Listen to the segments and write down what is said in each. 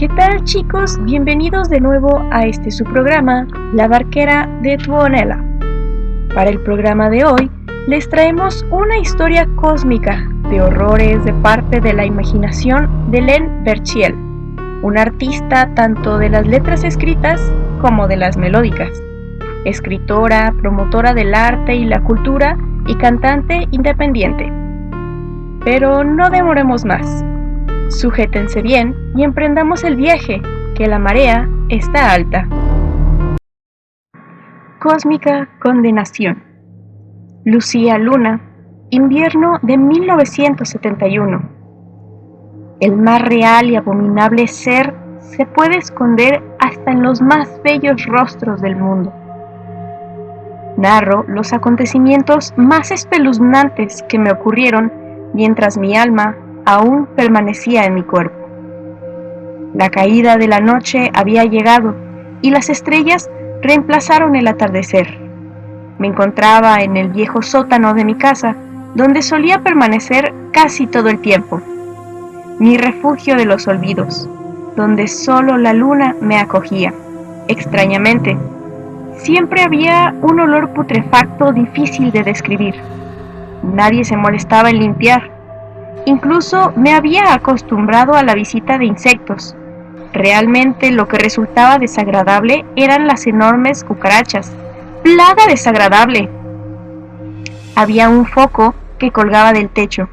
¿Qué tal, chicos? Bienvenidos de nuevo a su programa, La Barquera de Tuonela. Para el programa de hoy, les traemos una historia cósmica de horrores de parte de la imaginación de Hélène Berchiel, una artista tanto de las letras escritas como de las melódicas, escritora, promotora del arte y la cultura y cantante independiente. Pero no demoremos más. Sujétense bien y emprendamos el viaje, que la marea está alta. Cósmica condenación. Lucía Luna, invierno de 1971. El más real y abominable ser se puede esconder hasta en los más bellos rostros del mundo. Narro los acontecimientos más espeluznantes que me ocurrieron mientras mi alma aún permanecía en mi cuerpo. La caída de la noche había llegado y las estrellas reemplazaron el atardecer. Me encontraba en el viejo sótano de mi casa, donde solía permanecer casi todo el tiempo. Mi refugio de los olvidos, donde solo la luna me acogía. Extrañamente, siempre había un olor putrefacto difícil de describir. Nadie se molestaba en limpiar. Incluso me había acostumbrado a la visita de insectos. Realmente lo que resultaba desagradable eran las enormes cucarachas. ¡Plaga desagradable! Había un foco que colgaba del techo.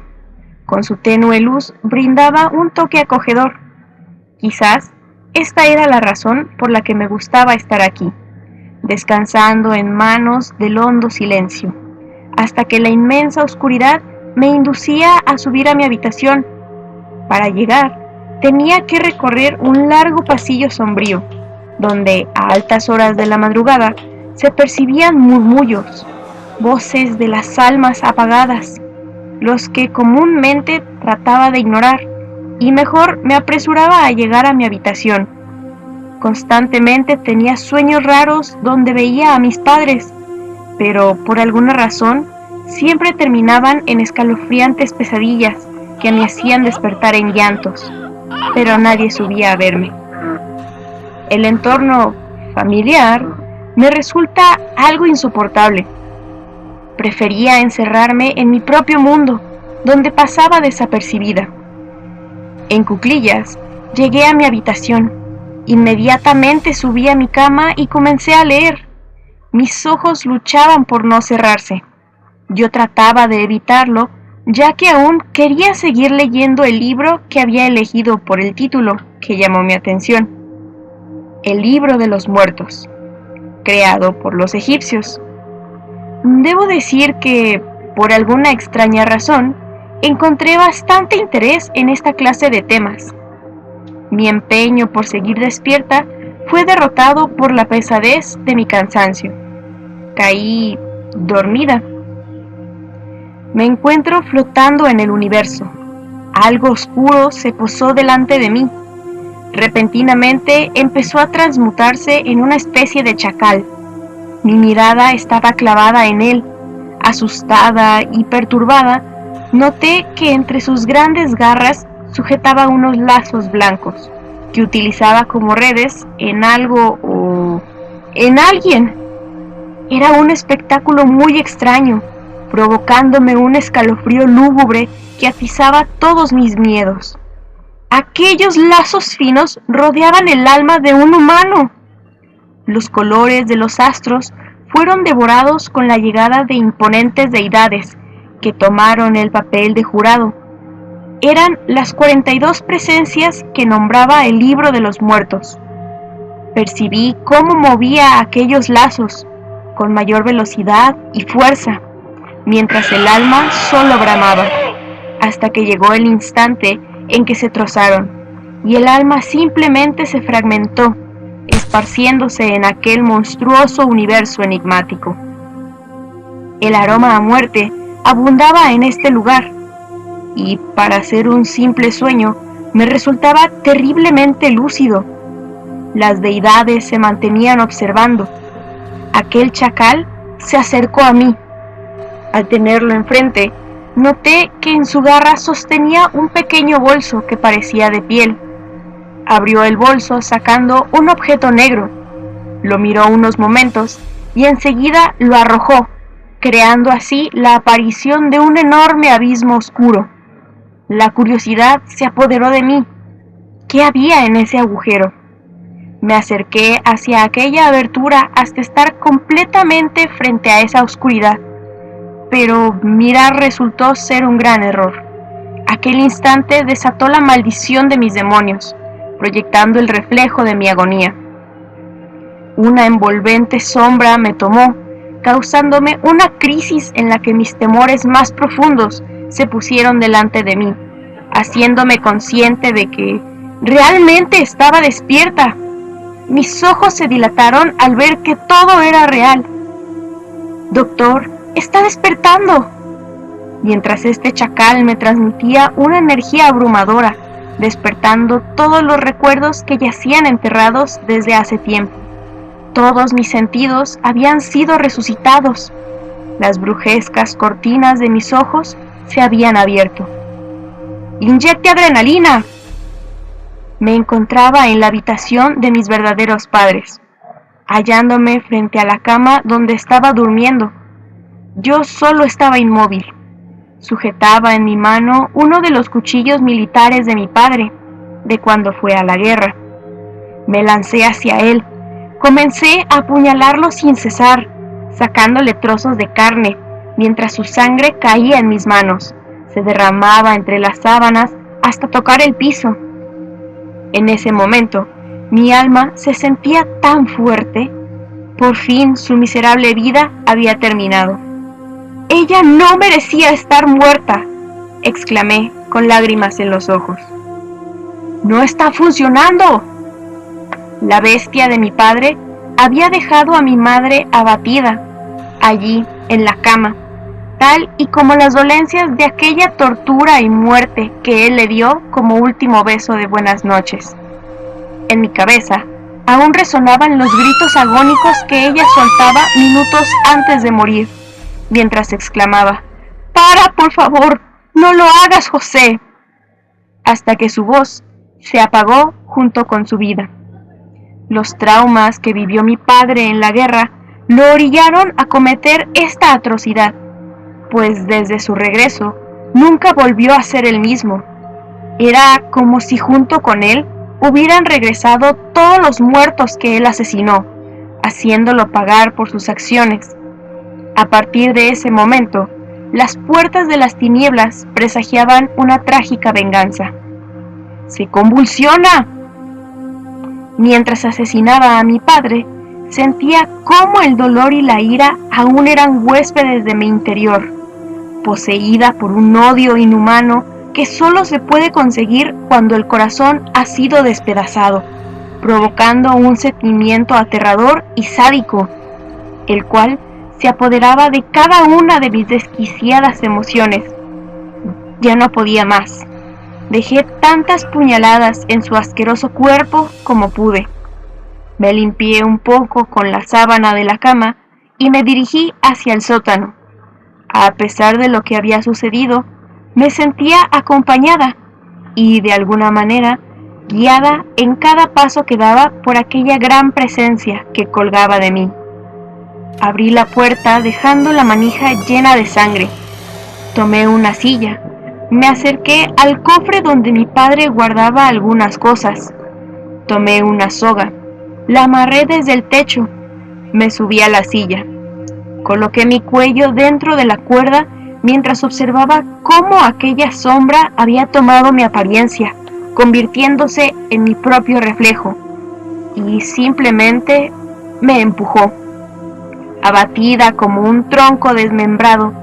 Con su tenue luz brindaba un toque acogedor. Quizás esta era la razón por la que me gustaba estar aquí, descansando en manos del hondo silencio, hasta que la inmensa oscuridad me inducía a subir a mi habitación. Para llegar, tenía que recorrer un largo pasillo sombrío, donde a altas horas de la madrugada se percibían murmullos, voces de las almas apagadas, los que comúnmente trataba de ignorar, y mejor me apresuraba a llegar a mi habitación. Constantemente tenía sueños raros donde veía a mis padres, pero por alguna razón siempre terminaban en escalofriantes pesadillas que me hacían despertar en llantos, pero nadie subía a verme. El entorno familiar me resulta algo insoportable. Prefería encerrarme en mi propio mundo, donde pasaba desapercibida. En cuclillas, llegué a mi habitación. Inmediatamente subí a mi cama y comencé a leer. Mis ojos luchaban por no cerrarse. Yo trataba de evitarlo, ya que aún quería seguir leyendo el libro que había elegido por el título que llamó mi atención. El libro de los muertos, creado por los egipcios. Debo decir que, por alguna extraña razón, encontré bastante interés en esta clase de temas. Mi empeño por seguir despierta fue derrotado por la pesadez de mi cansancio. Caí dormida. Me encuentro flotando en el universo. Algo oscuro se posó delante de mí. Repentinamente empezó a transmutarse en una especie de chacal. Mi mirada estaba clavada en él. Asustada y perturbada, noté que entre sus grandes garras sujetaba unos lazos blancos, que utilizaba como redes en algo o en alguien. Era un espectáculo muy extraño, provocándome un escalofrío lúgubre que atizaba todos mis miedos. Aquellos lazos finos rodeaban el alma de un humano. Los colores de los astros fueron devorados con la llegada de imponentes deidades que tomaron el papel de jurado. Eran las 42 presencias que nombraba el libro de los muertos. Percibí cómo movía aquellos lazos con mayor velocidad y fuerza, mientras el alma solo bramaba, hasta que llegó el instante en que se trozaron, y el alma simplemente se fragmentó, esparciéndose en aquel monstruoso universo enigmático. El aroma a muerte abundaba en este lugar, y para ser un simple sueño, me resultaba terriblemente lúcido. Las deidades se mantenían observando. Aquel chacal se acercó a mí. Al tenerlo enfrente, noté que en su garra sostenía un pequeño bolso que parecía de piel. Abrió el bolso sacando un objeto negro. Lo miró unos momentos y enseguida lo arrojó, creando así la aparición de un enorme abismo oscuro. La curiosidad se apoderó de mí. ¿Qué había en ese agujero? Me acerqué hacia aquella abertura hasta estar completamente frente a esa oscuridad, pero mirar resultó ser un gran error. Aquel instante desató la maldición de mis demonios, proyectando el reflejo de mi agonía. Una envolvente sombra me tomó, causándome una crisis en la que mis temores más profundos se pusieron delante de mí, haciéndome consciente de que realmente estaba despierta. Mis ojos se dilataron al ver que todo era real. Doctor, está despertando. Mientras este chacal me transmitía una energía abrumadora, despertando todos los recuerdos que yacían enterrados desde hace tiempo. Todos mis sentidos habían sido resucitados. Las brujescas cortinas de mis ojos se habían abierto. ¡Inyecte adrenalina! Me encontraba en la habitación de mis verdaderos padres, hallándome frente a la cama donde estaba durmiendo. Yo solo estaba inmóvil. Sujetaba en mi mano uno de los cuchillos militares de mi padre, de cuando fue a la guerra. Me lancé hacia él. Comencé a apuñalarlo sin cesar, sacándole trozos de carne, mientras su sangre caía en mis manos, se derramaba entre las sábanas hasta tocar el piso. En ese momento, mi alma se sentía tan fuerte. Por fin su miserable vida había terminado. «Ella no merecía estar muerta», exclamé con lágrimas en los ojos. «¡No está funcionando!». La bestia de mi padre había dejado a mi madre abatida, allí, en la cama, tal y como las dolencias de aquella tortura y muerte que él le dio como último beso de buenas noches. En mi cabeza aún resonaban los gritos agónicos que ella soltaba minutos antes de morir, mientras exclamaba: «¡Para, por favor! ¡No lo hagas, José!», hasta que su voz se apagó junto con su vida. Los traumas que vivió mi padre en la guerra lo orillaron a cometer esta atrocidad, pues desde su regreso nunca volvió a ser el mismo. Era como si junto con él hubieran regresado todos los muertos que él asesinó, haciéndolo pagar por sus acciones. A partir de ese momento, las puertas de las tinieblas presagiaban una trágica venganza. ¡Se convulsiona! Mientras asesinaba a mi padre, sentía cómo el dolor y la ira aún eran huéspedes de mi interior, poseída por un odio inhumano que solo se puede conseguir cuando el corazón ha sido despedazado, provocando un sentimiento aterrador y sádico, el cual se apoderaba de cada una de mis desquiciadas emociones. Ya no podía más. Dejé tantas puñaladas en su asqueroso cuerpo como pude. Me limpié un poco con la sábana de la cama y me dirigí hacia el sótano. A pesar de lo que había sucedido, me sentía acompañada y, de alguna manera, guiada en cada paso que daba por aquella gran presencia que colgaba de mí. Abrí la puerta dejando la manija llena de sangre. Tomé una silla. Me acerqué al cofre donde mi padre guardaba algunas cosas. Tomé una soga. La amarré desde el techo. Me subí a la silla. Coloqué mi cuello dentro de la cuerda mientras observaba cómo aquella sombra había tomado mi apariencia, convirtiéndose en mi propio reflejo, y simplemente me empujó. Abatida como un tronco desmembrado,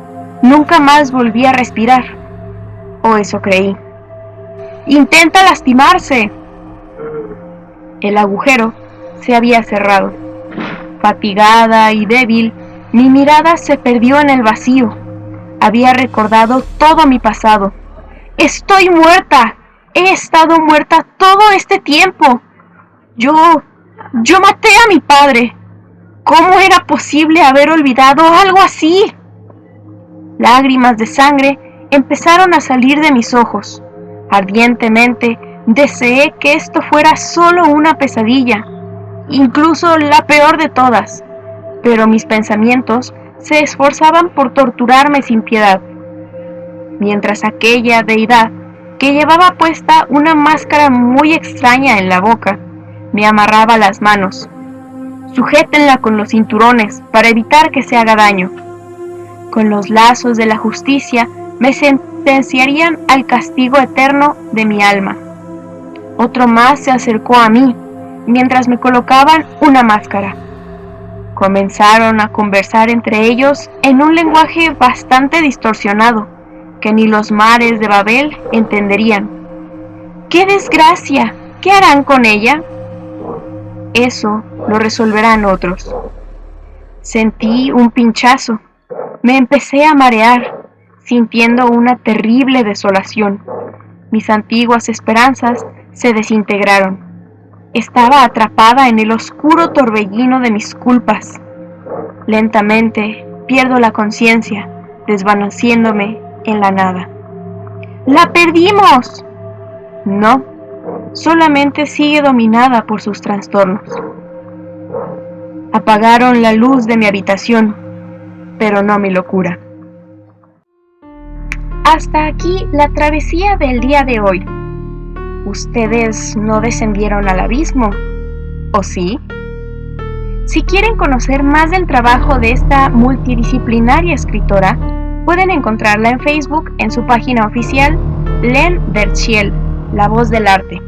nunca más volví a respirar. O eso creí. ¡Intenta lastimarse! El agujero se había cerrado. Fatigada y débil, mi mirada se perdió en el vacío. Había recordado todo mi pasado. ¡Estoy muerta! He estado muerta todo este tiempo. Yo maté a mi padre. ¿Cómo era posible haber olvidado algo así? Lágrimas de sangre empezaron a salir de mis ojos. Ardientemente Deseé que esto fuera solo una pesadilla, incluso la peor de todas, pero mis pensamientos se esforzaban por torturarme sin piedad, mientras aquella deidad, que llevaba puesta una máscara muy extraña en la boca, me amarraba las manos. Sujétenla con los cinturones para evitar que se haga daño. Con los lazos de la justicia me sentenciarían al castigo eterno de mi alma. Otro más se acercó a mí mientras me colocaban una máscara. Comenzaron a conversar entre ellos en un lenguaje bastante distorsionado, que ni los mares de Babel entenderían. ¡Qué desgracia! ¿Qué harán con ella? Eso lo resolverán otros. Sentí un pinchazo. Me empecé a marear, sintiendo una terrible desolación. Mis antiguas esperanzas se desintegraron. Estaba atrapada en el oscuro torbellino de mis culpas. Lentamente pierdo la conciencia, desvaneciéndome en la nada. ¡La perdimos! No, solamente sigue dominada por sus trastornos. Apagaron la luz de mi habitación, pero no mi locura. Hasta aquí la travesía del día de hoy. ¿Ustedes no descendieron al abismo? ¿O sí? Si quieren conocer más del trabajo de esta multidisciplinaria escritora, pueden encontrarla en Facebook en su página oficial Len Verchiel, La Voz del Arte.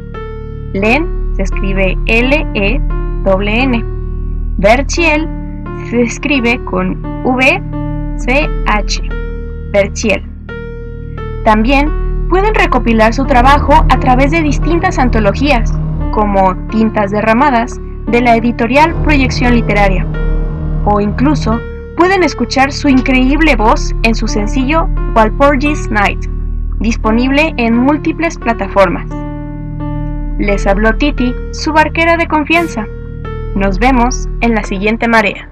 Len se escribe L-E-N. Verchiel se escribe con V-C-H. Verchiel. También pueden recopilar su trabajo a través de distintas antologías, como Tintas Derramadas, de la editorial Proyección Literaria, o incluso pueden escuchar su increíble voz en su sencillo Walpurgis Night, disponible en múltiples plataformas. Les habló Titi, su barquera de confianza. Nos vemos en la siguiente marea.